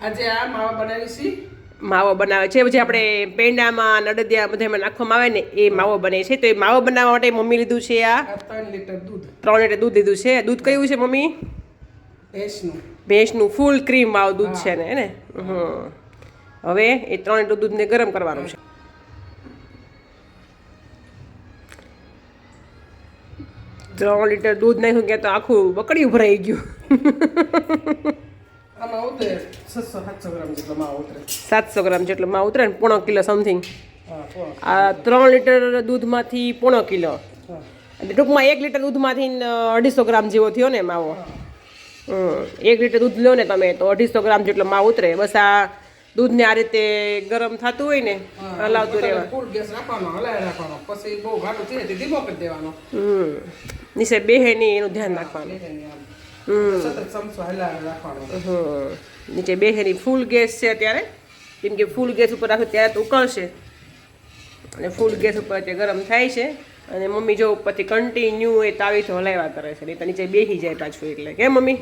આજે આ માવા બનાવી છે. માવો બનાવે છે પછી આપણે પેંડામાં નડદિયા બધામાં નાખવામાં આવે ને એ માવો બને છે. તો એ માવો બનાવવા માટે મમ્મી લીધું છે આ 3 લીટર દૂધ. 3 લીટર દૂધ લીધું છે. દૂધ કયું છે મમ્મી? ભેંસનું ફૂલ ક્રીમ વાળું દૂધ છે ને એને. હવે એ 3 લીટર દૂધને ગરમ કરવાનું છે. ત્રણ લીટર દૂધ નાખ્યું કે તો આખું બકડીયું ભરાઈ ગયું. આમાં ઉતરે 700 ગ્રામ જેટલો માવો ઉતરે. 700 ગ્રામ જેટલો માવો ઉતરે ને 1.5 કિલો સમથિંગ. આ 3 લીટર દૂધમાંથી 1.5 કિલો એટલે ટૂંકમાં 1 લીટર દૂધમાંથી 250 ગ્રામ જેવો થયો ને માવો. 1 લીટર દૂધ લો ને તમે તો 250 ગ્રામ જેટલો માવો ઉતરે. બસ આ દૂધને આ રીતે ગરમ થતું હોય ને હલાવતું રહેવાનું. ફૂલ ગેસ રાખવાનો, હલાવી રાખવાનો. પછી બહુ ઘાટું થાય તે ધીમો કરી દેવાનો. નીચે બેહે નહીં એનું ધ્યાન રાખવાનું. સતત ચમચો હલાવી રાખવાનો. નીચે બેહે નહીં. ફૂલ ગેસ છે અત્યારે, કેમ કે ફૂલ ગેસ ઉપર રાખો ત્યારે તો ઉકળશે અને ફૂલ ગેસ ઉપર તે ગરમ થાય છે. અને મમ્મી જો ઉપરથી કન્ટિન્યુ એ તાવીથી હલાવ્યા કરે છે, નહીં તો નીચે બેસી જાય પાછું. એટલે કેમ મમ્મી?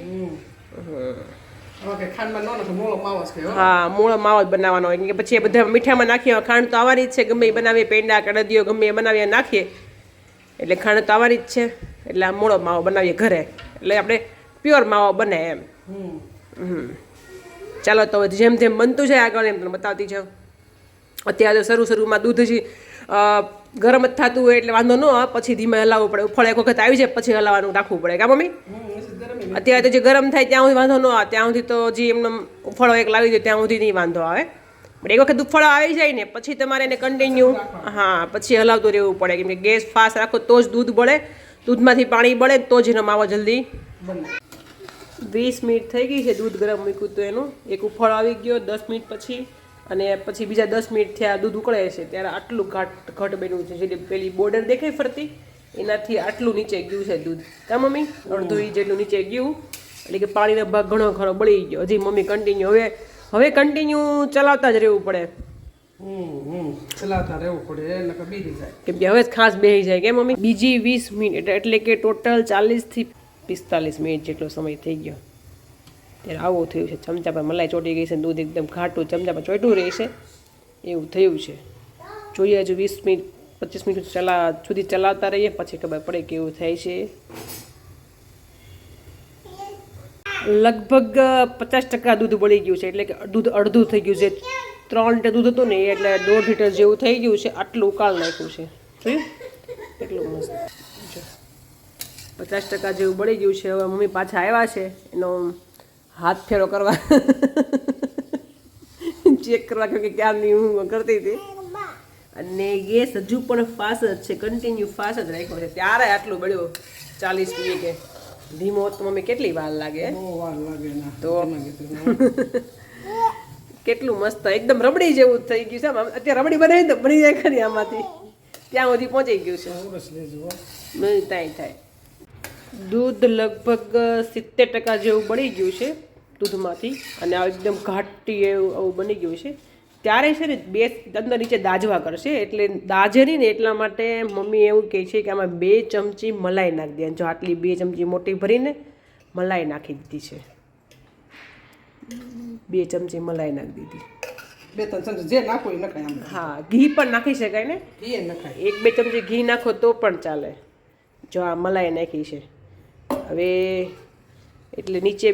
હા, મૂળો માવો જ બનાવવાનો હોય. કે પછી એ બધા મીઠામાં નાખીએ. ખાંડ તો આવવાની જ છે, ગમે એ બનાવીએ, પેંડા કડદીઓ ગમે એ બનાવીએ નાખીએ એટલે ખાંડ તો આવવાની જ છે. એટલે આ મૂળો માવો બનાવીએ ઘરે, એટલે આપણે પ્યોર માવો બને એમ. ચાલો તો જેમ જેમ બનતું છે આગળ એમ તમને બતાવતી જાઉં. અત્યારે તો શરૂમાં દૂધ જ ગરમ જ થતું હોય એટલે વાંધો ન આવે, પછી ધીમે હલાવવું પડે. ઉફળ એક વખત આવી જાય પછી હલાવવાનું રાખવું પડે. કા મમ્મી? અત્યારે તો જે ગરમ થાય ત્યાં સુધી વાંધો ન આવે, ત્યાં સુધી તો જે એમને ઉફળો એક લાવી દે ત્યાં સુધી નહીં વાંધો આવે. પણ એક વખત ઉફળો આવી જાય ને પછી તમારે એને કન્ટિન્યુ પછી હલાવતું રહેવું પડે. કેમ કે ગેસ ફાસ્ટ રાખો તો જ દૂધ બળે, દૂધમાંથી પાણી બળે તો જ એનો માવો જલ્દી બને. 20 મિનિટ થઈ ગઈ છે દૂધ ગરમ મૂક્યું તો એનું. એક ઉફળો આવી ગયો 10 મિનિટ પછી, અને પછી બીજા 10 મિનિટ થયા દૂધ ઉકળે છે ત્યારે આટલું ઘટ બન્યું છે. જે પેલી બોર્ડર દેખાય ફરતી એનાથી આટલું નીચે ગયું છે દૂધ. કા મમ્મી? અડધું ઇંચ જેટલું નીચે ગયું, એટલે કે પાણીનો ભાગ ઘણો ખરો બળી ગયો. હજી મમ્મી કન્ટિન્યુ હવે કન્ટિન્યુ ચલાવતા જ રહેવું પડે. ચલાવતા રહેવું પડે, નકર બેસી જાય. કેમ કે હવે ખાસ બેસી જાય. કે મમ્મી? બીજી 20 મિનિટ એટલે કે ટોટલ 40 થી 45 મિનિટ જેટલો સમય થઈ ગયો. ત્યારે આવું થયું છે. ચમચા પર મલાઈ ચોટી ગઈ છે, દૂધ એકદમ ઘાટું ચમચા પર ચોટ્યું રહેશે એવું થયું છે. જોઈએ હજુ 20 મિનિટ 25 મિનિટ સુધી ચલાવતા રહીએ પછી ખબર પડે કેવું થાય છે. લગભગ 50% દૂધ બળી ગયું છે, એટલે કે દૂધ અડધું થઈ ગયું છે. 3 લીટર દૂધ હતું ને એટલે 1.5 લીટર જેવું થઈ ગયું છે. આટલું ઉકાળ નાખ્યું છે. જોયું એટલું મસ્ત. 50% જેવું બળી ગયું છે. હવે મમ્મી પાછા આવ્યા છે એનો હાથ ફેરો કરવા ચેક કરવા, કે ક્યારની હું કરતી હતી. અને ગેસ હજુ પણ ફાસ્ટ જ છે, કન્ટિન્યુ ફાસ્ટ જ રાખ્યો છે. ત્યારે આટલું બળ્યો 40 મિનિટે. ધીમો તો મમ્મી કેટલી વાર લાગે? તો કેટલું મસ્ત એકદમ રબડી જેવું થઈ ગયું છે. અત્યારે રબડી બનાવી તો બની જાય ખરી આમાંથી, ત્યાં સુધી પહોંચી ગયું છે. નહીં થાય. દૂધ લગભગ 70% જેવું બળી ગયું છે દૂધમાંથી, અને આ એકદમ ઘાટી એવું બની ગયું છે. ત્યારે છે ને બે અંદર નીચે દાજવા કરશે, એટલે દાજે નહીં ને એટલા માટે મમ્મી એવું કહે છે કે આમાં 2 ચમચી મલાઈ નાખી દે. જો આટલી 2 ચમચી મોટી ભરીને મલાઈ નાખી દીધી છે. 2 ચમચી મલાઈ નાખી દીધી. 2-3 ચમચી જે નાખો એ નખાય. હા, ઘી પણ નાખી શકાય ને. ઘી નખાય. 1-2 ચમચી ઘી નાખો તો પણ ચાલે. જો આ મલાઈ નાખી છે. હવે એટલે નીચે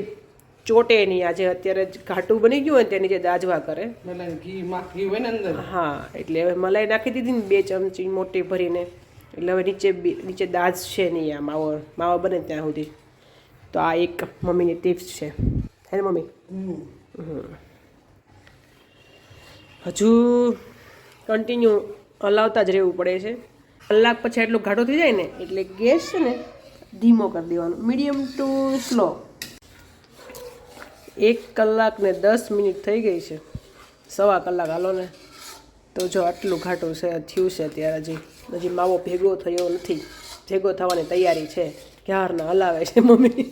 ચોટે નહીં. આજે અત્યારે ઘાટું બની ગયું હોય ત્યાં નીચે દાજવા કરે. ઘી હોય ને અંદર. હા, એટલે હવે મલાઈ નાખી દીધી ને 2 ચમચી મોટી ભરીને, એટલે હવે નીચે દાજ છે નહીં. આ માવો બને ત્યાં સુધી. તો આ એક મમ્મીની ટિપ્સ છે. હે ને મમ્મી? હજુ કન્ટિન્યુ હલાવતા જ રહેવું પડે છે. કલાક પછી એટલું ઘાટું થઈ જાય ને એટલે ગેસ છે ને ધીમો કરી દેવાનો, મીડિયમ ટુ સ્લો. 1 કલાક ને 10 મિનિટ થઈ ગઈ છે. 1/2 કલાક હાલો ને. તો જો આટલું ઘાટું છે થયું છે. ત્યારે હજી માવો ભેગો થયો નથી. ભેગો થવાની તૈયારી છે. ક્યારના હલાવે છે મમ્મી.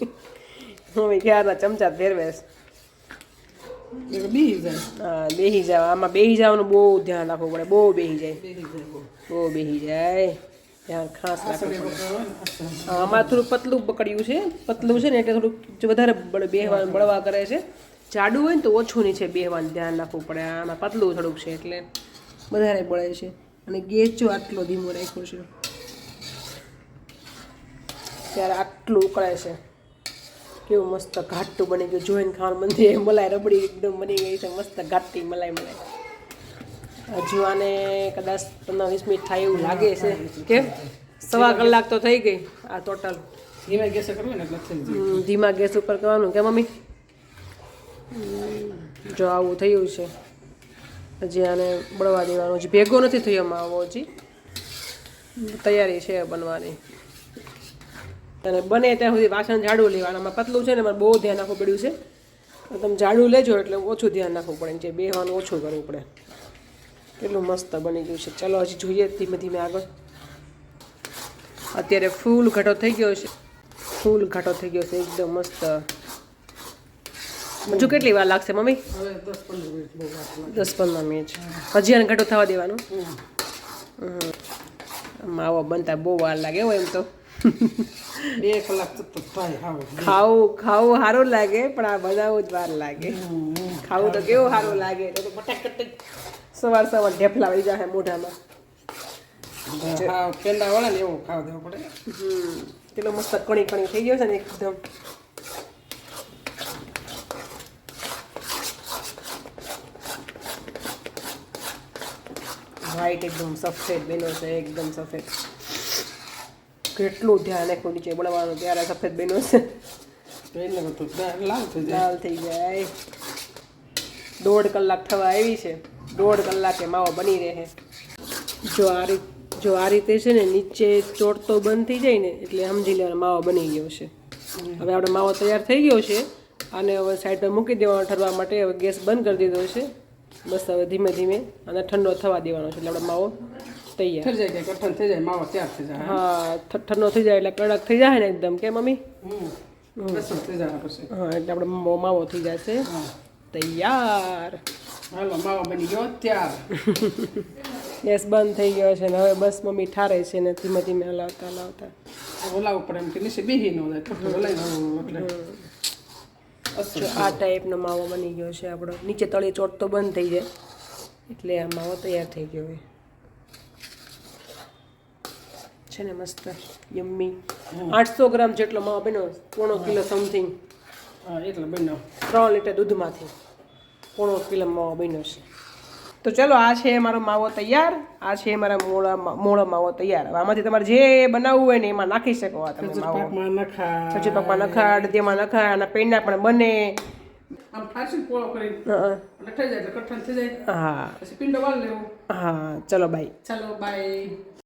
ક્યારના ચમચા ફેરવે છે. હા, બેસી જાવ. આમાં બેસી જવાનું બહુ ધ્યાન રાખવું પડે. બહુ બેસી જાય. ધ્યાન ખાસ રાખવું પડે. અમારે થોડું પતલું પકડ્યું છે. પતલું છે ને એટલે થોડુંક વધારે બળવા કરે છે. જાડું હોય ને તો ઓછું નીચે બેહવાનું ધ્યાન રાખવું પડે. આમાં પતલું થોડુંક છે એટલે વધારે બળે છે. અને ગેસ જો આટલો ધીમો રાખ્યો છે ત્યારે આટલું ઉકળાય છે. કેવું મસ્ત ઘાટું બની ગયું, જોઈને ખાવાનું મન થાય. મલાઈ રબડી એકદમ બની ગઈ છે, મસ્ત ઘાટી મલાઈ. હજુ આને કદાચ 15-20 મિનિટ થાય એવું લાગે છે. કેમ 1.25 કલાક તો થઈ ગઈ આ ટોટલ. ધીમા ગેસે કરવું ને એટલે થઈ જાય. ધીમા ગેસ ઉપર કરવાનું કે મમ્મી? જો આવું થયું છે. હજી આને બળવા દેવાનું. હજી ભેગો નથી થયો માવો, હજી તૈયારી છે બનવાની. અને બને ત્યાં સુધી વાસણ જાડું લેવાનું. આમાં પતલું છે ને મારે બહુ ધ્યાન રાખવું પડ્યું છે. તમે જાડું લેજો એટલે ઓછું ધ્યાન રાખવું પડે, જે બેહવાનું ઓછું કરવું પડે. કેટલું મસ્ત બની ગયું છે. ચલો હજી જોઈએ ધીમે ધીમે આગળ. અત્યારે ફૂલ ઘાટો થઈ ગયો છે, ફૂલ ઘાટો થઈ ગયો છે એકદમ મસ્ત. હજુ કેટલી વાર લાગશે મમ્મી? હવે 10-15 મિનિટ બહુ વાર લાગે. 10-15 મિનિટ હજી આને ઘાટો થવા દેવાનું. માવો બનતા બહુ વાર લાગે હો એમ તો. 2 કલાક સતત થાય. ખાવું સારું લાગે પણ આ બનાવવું જ વાર લાગે. ખાવું તો કેવું સારું લાગે, તો ફટાફટ સવાર ઢેફલા વળી જાય મોઢામાં. પેંડા વાળા ને એવું ખાવા દેવું પડે. કેટલો મસ્ત કણી કણી થઈ ગયો છે ને એકદમ. વ્હાઈટ એકદમ સફેદ બન્યો છે, એકદમ સફેદ. કેટલું ધ્યાન રાખવું નીચે બળવાનું ત્યારે સફેદ બન્યો છે. એટલે બધું લાલ થઈ જાય. લાલ થઈ જાય. 1.5 કલાક થવા આવી છે. 1.5 કલાકે માવો બની રહે. જો આ રીતે છે ને નીચે ચોટતો બંધ થઈ જાય ને એટલે સમજી લેવાનો માવો બની ગયો છે. હવે આપણે માવો તૈયાર થઈ ગયો છે. અને હવે સાઈડ પર મૂકી દેવાનો ઠરવા માટે. હવે ગેસ બંધ કરી દીધો છે. બસ હવે ધીમે ધીમે અને ઠંડો થવા દેવાનો છે એટલે આપણે માવો તૈયાર થઈ જાય કે કઠણ થઈ જાય, માવો તૈયાર થઈ જાય. હા, ઠંડો થઈ જાય એટલે કડક થઈ જાય ને એકદમ. કે મમ્મી? રસમ થઈ જાય પછી. હા, એટલે આપણે માવો થઈ જશે તૈયાર. હાલો માવો બની ગયો તૈયાર. ગેસ બંધ થઈ ગયો છે ને હવે બસ મમ્મી ઠારે છે ને ધીમે ધીમે હલાવતા. ઓલા ઉપર એમ કે નીચે બેહી ન જાય, કઠણ હલાઈ એટલે જો આ ટાઈપનો માવો બની ગયો છે આપણો. નીચે તળે ચોટતો બંધ થઈ જાય એટલે આ માવો તૈયાર થઈ ગયો છે ને મસ્ત યમ્મી. 800 ગ્રામ જેટલો માવો બન્યો, 1.5 કિલો સમથિંગ. હા એટલે બન્યો. 3 લીટર દૂધમાંથી 1.5 કિલો માવો બન્યો છે. તો ચલો આ છે મારો માવો તૈયાર. આ છે મારા મોળો માવો તૈયાર. હવે આમાંથી તમારે જે બનાવવું હોય ને એમાં નાખી શકો. આ તમે માવો પાકમાં નખા, સબ્જી પાકમાં નખાય, અડદિયામાં નખાય, અને પેંડા પણ બને. આમ ફાસી પોળો કરી એટલે થઈ જાય એટલે કઠણ થઈ જાય. હા પછી પિંડો વાળ લેવો. હા, ચલો બાય. ચાલો બાય.